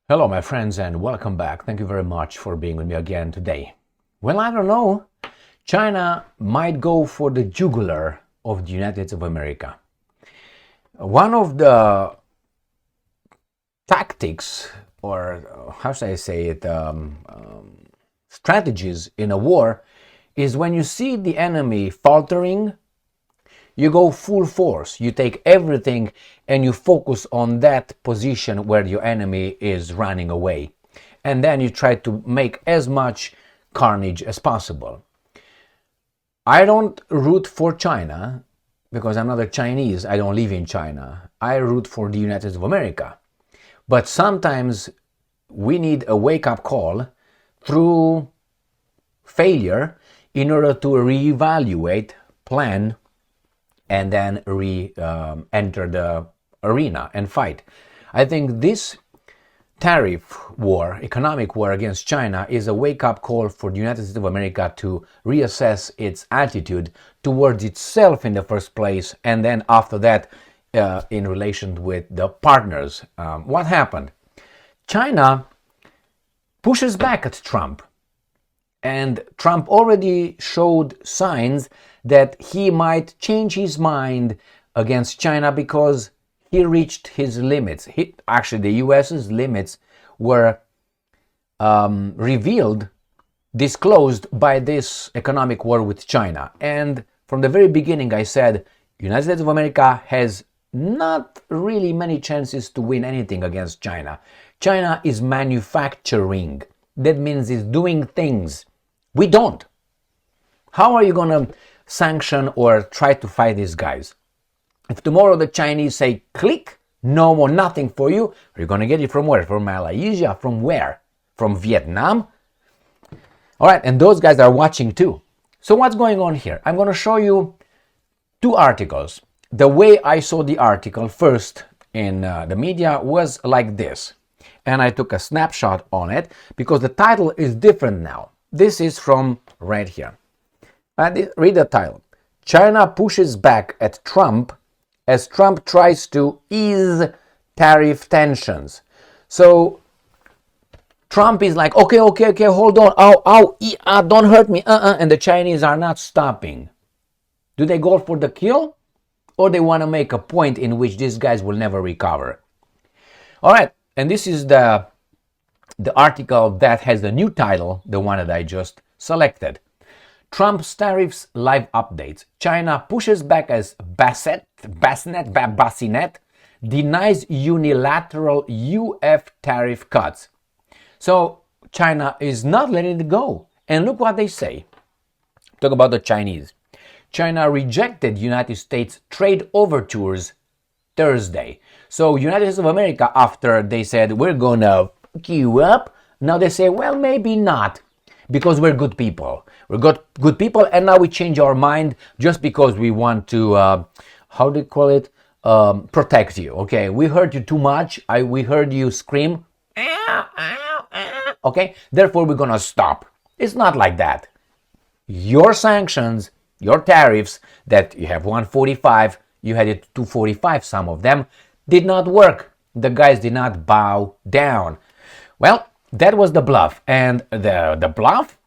Hello, my friends, and welcome back. Thank you very much for being with me again today. Well, I don't know. China might go for the jugular of the United States of America. One of the tactics, or how should I say it, strategies in a war is when you see the enemy faltering, you go full force. You take everything and you focus on that position where your enemy is running away. And then you try to make as much carnage as possible. I don't root for China because I'm not a Chinese. I don't live in China. I root for the United States of America. But sometimes we need a wake-up call through failure in order to reevaluate, plan, and then enter the arena and fight. I think this tariff war, economic war against China, is a wake-up call for the United States of America to reassess its attitude towards itself in the first place, and then after that in relation with the partners. What happened? China pushes back at Trump. And Trump already showed signs that he might change his mind against China because he reached his limits. Actually, the US's limits were disclosed by this economic war with China. And from the very beginning, I said, United States of America has not really many chances to win anything against China. China is manufacturing. That means it's doing things. We don't. How are you going to sanction or try to fight these guys? If tomorrow the Chinese say, click, no more, nothing for you, are you going to get it from where? From Malaysia? From where? From Vietnam? All right, and those guys are watching too. So what's going on here? I'm going to show you two articles. The way I saw the article first in the media was like this. And I took a snapshot on it because the title is different now. This is from right here. Read the title. China pushes back at Trump as Trump tries to ease tariff tensions. So Trump is like, okay, hold on. Don't hurt me. And the Chinese are not stopping. Do they go for the kill? Or they want to make a point in which these guys will never recover? All right. And this is the article that has the new title, the one that I just selected. Trump's tariffs live updates. China pushes back as Bessent denies unilateral UF tariff cuts. So China is not letting it go. And look what they say. Talk about the Chinese. China rejected United States trade overtures Thursday. So United States of America, after they said, we're going to you up, now they say, well, maybe not, because we're good people. We're good people, and now we change our mind just because we want to, how do you call it, protect you. Okay, we heard you too much. We heard you scream. Okay, therefore we're going to stop. It's not like that. Your sanctions, your tariffs that you have 145, you had it 245, some of them, did not work. The guys did not bow down. Well, that was the bluff. And the bluff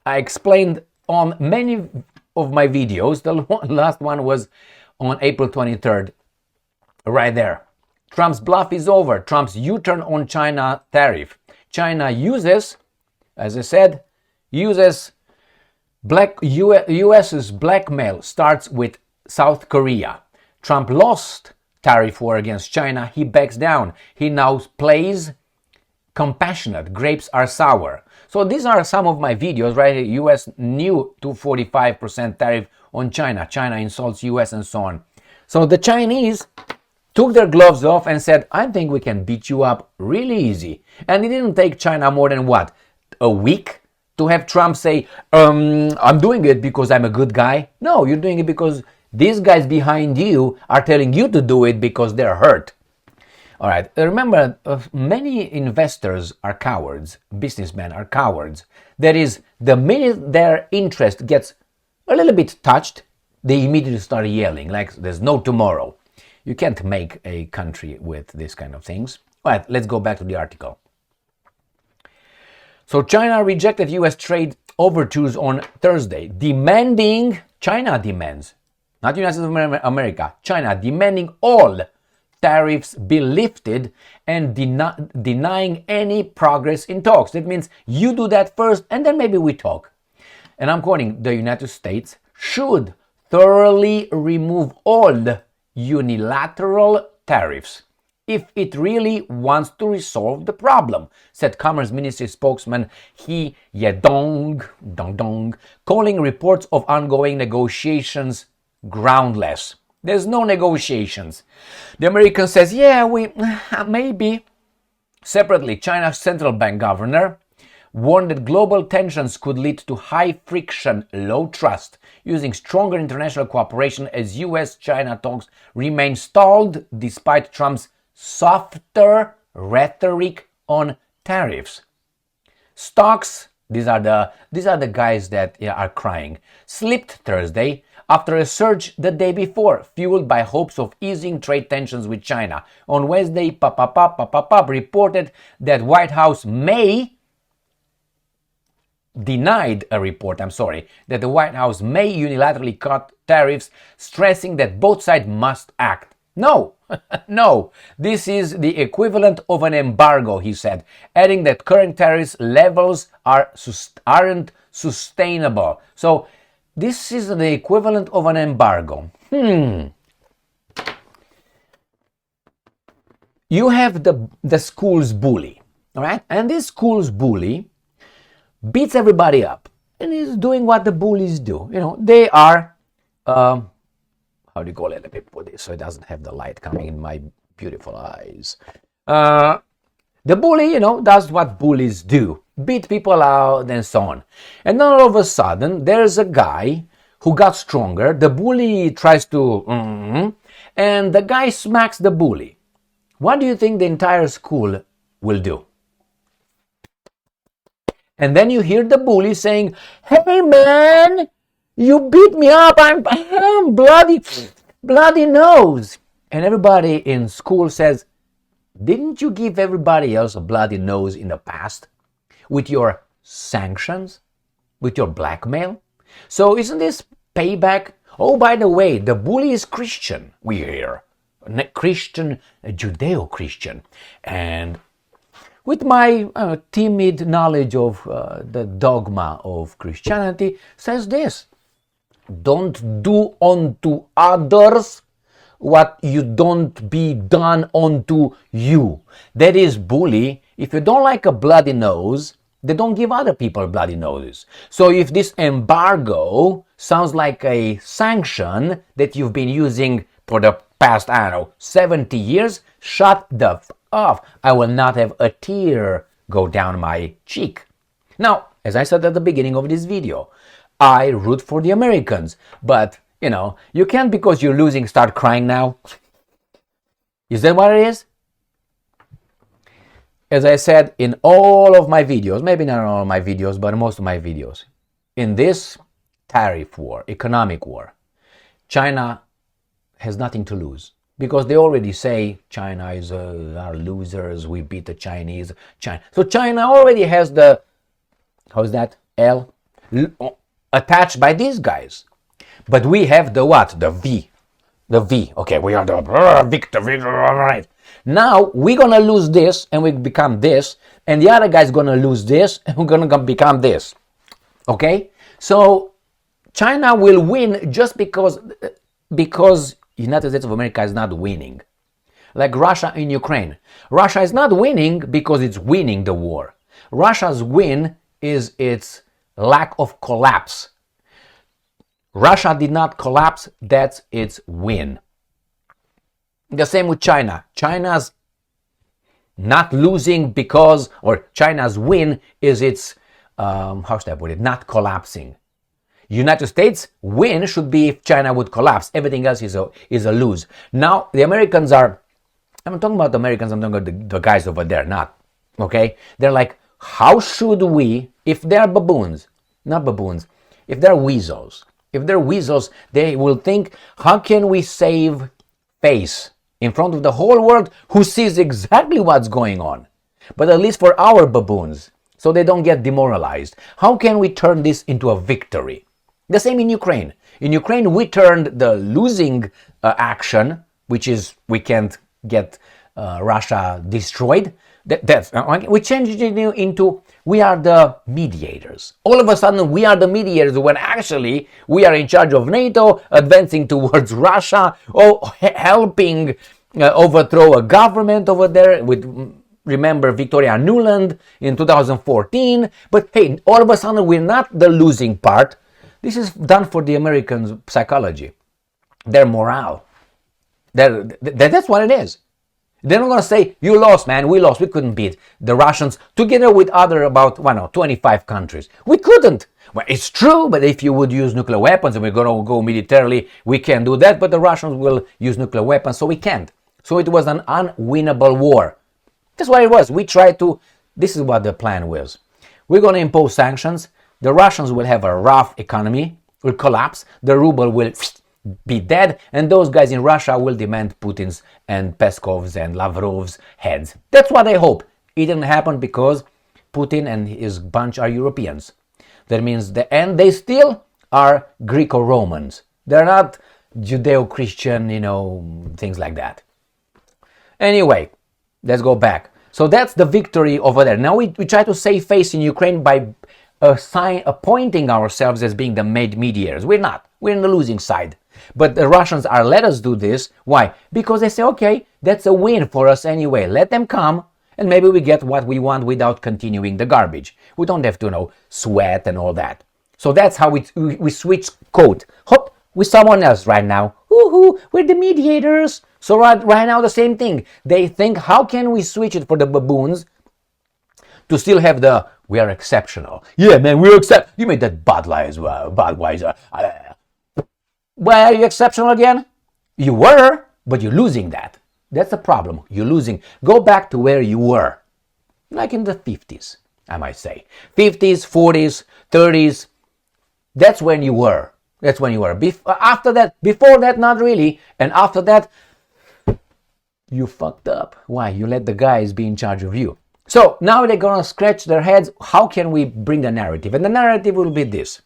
I explained on many of my videos. The last one was on April 23rd, right there. Trump's bluff is over. Trump's U-turn on China tariff. China uses, as I said, US's blackmail starts with South Korea. Trump lost tariff war against China. He backs down. He now plays compassionate. Grapes are sour. So these are some of my videos, right? US new 245% tariff on China. China insults US and so on. So the Chinese took their gloves off and said, I think we can beat you up really easy. And it didn't take China more than what? A week to have Trump say, I'm doing it because I'm a good guy. No, you're doing it because these guys behind you are telling you to do it because they're hurt. All right, remember, many investors are cowards, businessmen are cowards. That is, the minute their interest gets a little bit touched, they immediately start yelling like there's no tomorrow. You can't make a country with these kind of things. All right, let's go back to the article. So China rejected U.S. trade overtures on Thursday, China demands, not United States of America, China demanding all tariffs be lifted and denying any progress in talks. That means you do that first and then maybe we talk. And I'm quoting, the United States should thoroughly remove all unilateral tariffs if it really wants to resolve the problem, said Commerce Ministry spokesman He Yedong, calling reports of ongoing negotiations groundless. There's no negotiations. The American says, yeah, we maybe. Separately, China's central bank governor warned that global tensions could lead to high friction, low trust, using stronger international cooperation as US-China talks remain stalled despite Trump's softer rhetoric on tariffs. Stocks, these are the guys that are crying, slipped Thursday after a surge the day before, fueled by hopes of easing trade tensions with China. On Wednesday, reported that White House denied a report, that the White House may unilaterally cut tariffs, stressing that both sides must act. No, no, this is the equivalent of an embargo, he said, adding that current tariffs levels aren't sustainable. So this is the equivalent of an embargo. You have the school's bully, all right? And this school's bully beats everybody up and is doing what the bullies do. You know, they are, how do you call it? Let me put this so it doesn't have the light coming in my beautiful eyes. The bully, does what bullies do. Beat people out and so on. And then all of a sudden, there's a guy who got stronger. The bully tries to, and the guy smacks the bully. What do you think the entire school will do? And then you hear the bully saying, hey man, you beat me up, I'm bloody nose. And everybody in school says, didn't you give everybody else a bloody nose in the past? With your sanctions? With your blackmail? So isn't this payback? Oh, by the way, the bully is Christian, we hear. Christian, Judeo-Christian. And with my timid knowledge of the dogma of Christianity, says this: don't do unto others what you don't be done unto you. That is, bully, if you don't like a bloody nose, they don't give other people bloody noses. So if this embargo sounds like a sanction that you've been using for the past, 70 years, shut the f off. I will not have a tear go down my cheek. Now, as I said at the beginning of this video, I root for the Americans, but, you can't, because you're losing, start crying now. Is that what it is? As I said in all of my videos, maybe not all of my videos, but most of my videos, in this tariff war, economic war, China has nothing to lose. Because they already say China is our losers, we beat the Chinese. So China already has the, how's that, L, attached by these guys. But we have the what? The V. The V. Okay, we are the victor, all right. Now we're going to lose this and we become this, and the other guy's going to lose this and we're going to become this. Okay? So China will win just because United States of America is not winning. Like Russia in Ukraine. Russia is not winning because it's winning the war. Russia's win is its lack of collapse. Russia did not collapse, that's its win. The same with China. China's not losing because, or China's win is its, how should I put it, not collapsing. United States win should be if China would collapse. Everything else is a lose. Now, the Americans are, I'm talking about the Americans, I'm talking about the guys over there, not, okay? They're like, how should we, if they're baboons, not baboons, if they're weasels, they will think, how can we save face? in front of the whole world who sees exactly what's going on. But at least for our baboons, so they don't get demoralized. How can we turn this into a victory? The same in Ukraine. In Ukraine, we turned the losing action, which is we can't get Russia destroyed. We changed it into we are the mediators. All of a sudden, we are the mediators when actually we are in charge of NATO, advancing towards Russia, or helping overthrow a government over there with, remember, Victoria Nuland in 2014. But hey, all of a sudden, we're not the losing part. This is done for the American psychology, their morale. That's what it is. They're not going to say, you lost, man, we lost, we couldn't beat the Russians together with other about, 25 countries. We couldn't. Well, it's true, but if you would use nuclear weapons and we're going to go militarily, we can do that, but the Russians will use nuclear weapons, so we can't. So it was an unwinnable war. That's what it was. We tried to, this is what the plan was. We're going to impose sanctions. The Russians will have a rough economy, will collapse, the ruble will be dead, and those guys in Russia will demand Putin's and Peskov's and Lavrov's heads. That's what they hope. It didn't happen because Putin and his bunch are Europeans. That means and they still are Greco-Romans. They're not Judeo-Christian, things like that. Anyway, let's go back. So that's the victory over there. Now we try to save face in Ukraine by appointing ourselves as being the mediators. We're not. We're in the losing side. But the Russians are let us do this. Why? Because they say, okay, that's a win for us anyway. Let them come, and maybe we get what we want without continuing the garbage. We don't have to, sweat and all that. So that's how we switch code. Hop, with someone else right now. Woohoo, we're the mediators. So right now the same thing. They think, how can we switch it for the baboons to still have we are exceptional. Yeah, man, you made that Budweiser. Well, are you exceptional again? You were, but you're losing that. That's the problem. You're losing. Go back to where you were. Like in the 50s, I might say. 50s, 40s, 30s. That's when you were. After that, before that, not really. And after that, you fucked up. Why? You let the guys be in charge of you. So now they're going to scratch their heads. How can we bring the narrative? And the narrative will be this.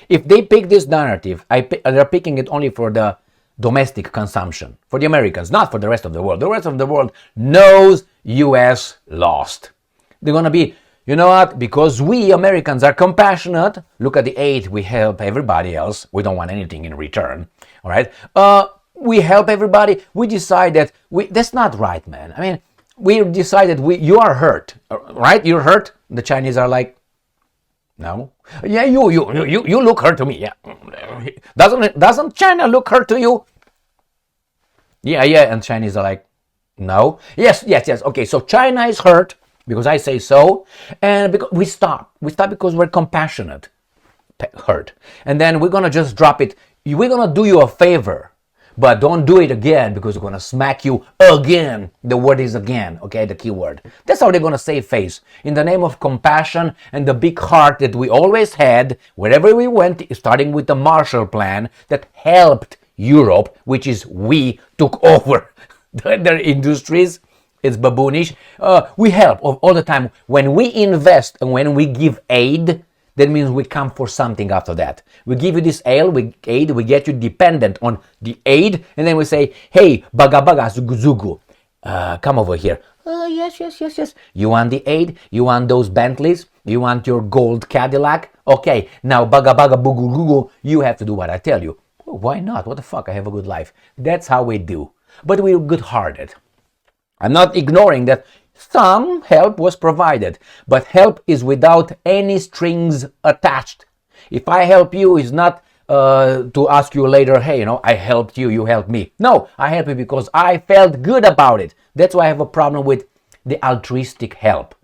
If they pick this narrative, they're picking it only for the domestic consumption, for the Americans, not for the rest of the world. The rest of the world knows US lost. They're going to be, you know what, because we Americans are compassionate, look at the aid we help everybody else, we don't want anything in return, all right? We help everybody, we decide that, that's not right, man. I mean, we decided you are hurt, right? You're hurt. The Chinese are like, no. Yeah, you look hurt to me. Yeah. Doesn't China look hurt to you? Yeah. And Chinese are like, no. Yes. Okay, so China is hurt because I say so, and because we stop because we're compassionate. Hurt, and then we're gonna just drop it. We're gonna do you a favor. But don't do it again because we're going to smack you again. The word is again, okay, the key word. That's how they're going to save face. In the name of compassion and the big heart that we always had, wherever we went, starting with the Marshall Plan that helped Europe, which is we took over their industries. It's baboonish. We help all the time. When we invest and when we give aid, that means we come for something after that. We give you this aid, we get you dependent on the aid, and then we say, hey, baga zugu zugu, come over here. Yes. You want the aid? You want those Bentleys? You want your gold Cadillac? Okay, now baga bugu gugu, you have to do what I tell you. Well, why not? What the fuck? I have a good life. That's how we do. But we're good-hearted. I'm not ignoring that. Some help was provided, but help is without any strings attached. If I help you, it's not to ask you later, hey, I helped you, you helped me. No, I help you because I felt good about it. That's why I have a problem with the altruistic help.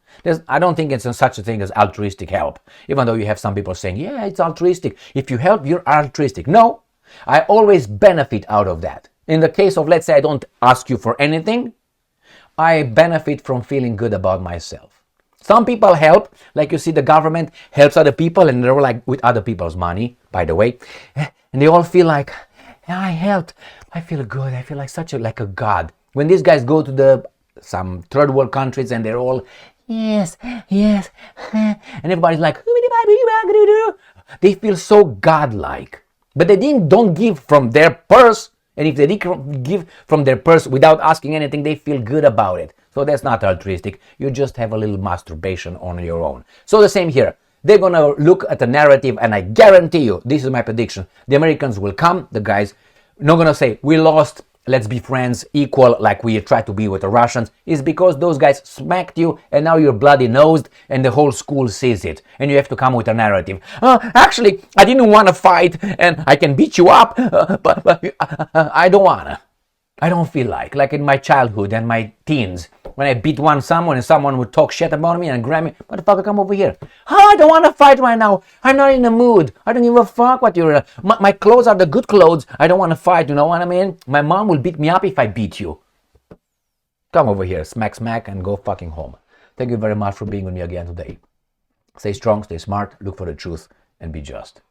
I don't think it's such a thing as altruistic help, even though you have some people saying, yeah, it's altruistic. If you help, you're altruistic. No, I always benefit out of that. In the case of, let's say, I don't ask you for anything, I benefit from feeling good about myself. Some people help, like you see the government helps other people and they're like with other people's money, by the way, and they all feel like, yeah, I helped, I feel good. I feel like like a god. When these guys go to some third world countries and they're all, yes, yes, and everybody's like, they feel so godlike. But they don't give from their purse. And if they give from their purse without asking anything, they feel good about it. So that's not altruistic. You just have a little masturbation on your own. So the same here. They're going to look at the narrative, and I guarantee you, this is my prediction, the Americans will come, the guys, not going to say, we lost, let's be friends, equal, like we try to be with the Russians. It's because those guys smacked you, and now you're bloody nosed, and the whole school sees it. And you have to come with a narrative. Actually, I didn't want to fight, and I can beat you up, but I don't want to. I don't feel like in my childhood and my teens, when I beat someone and someone would talk shit about me and grab me, motherfucker, come over here. I don't want to fight right now. I'm not in the mood. I don't give a fuck what you're... My clothes are the good clothes. I don't want to fight, you know what I mean? My mom will beat me up if I beat you. Come over here, smack, smack, and go fucking home. Thank you very much for being with me again today. Stay strong, stay smart, look for the truth, and be just.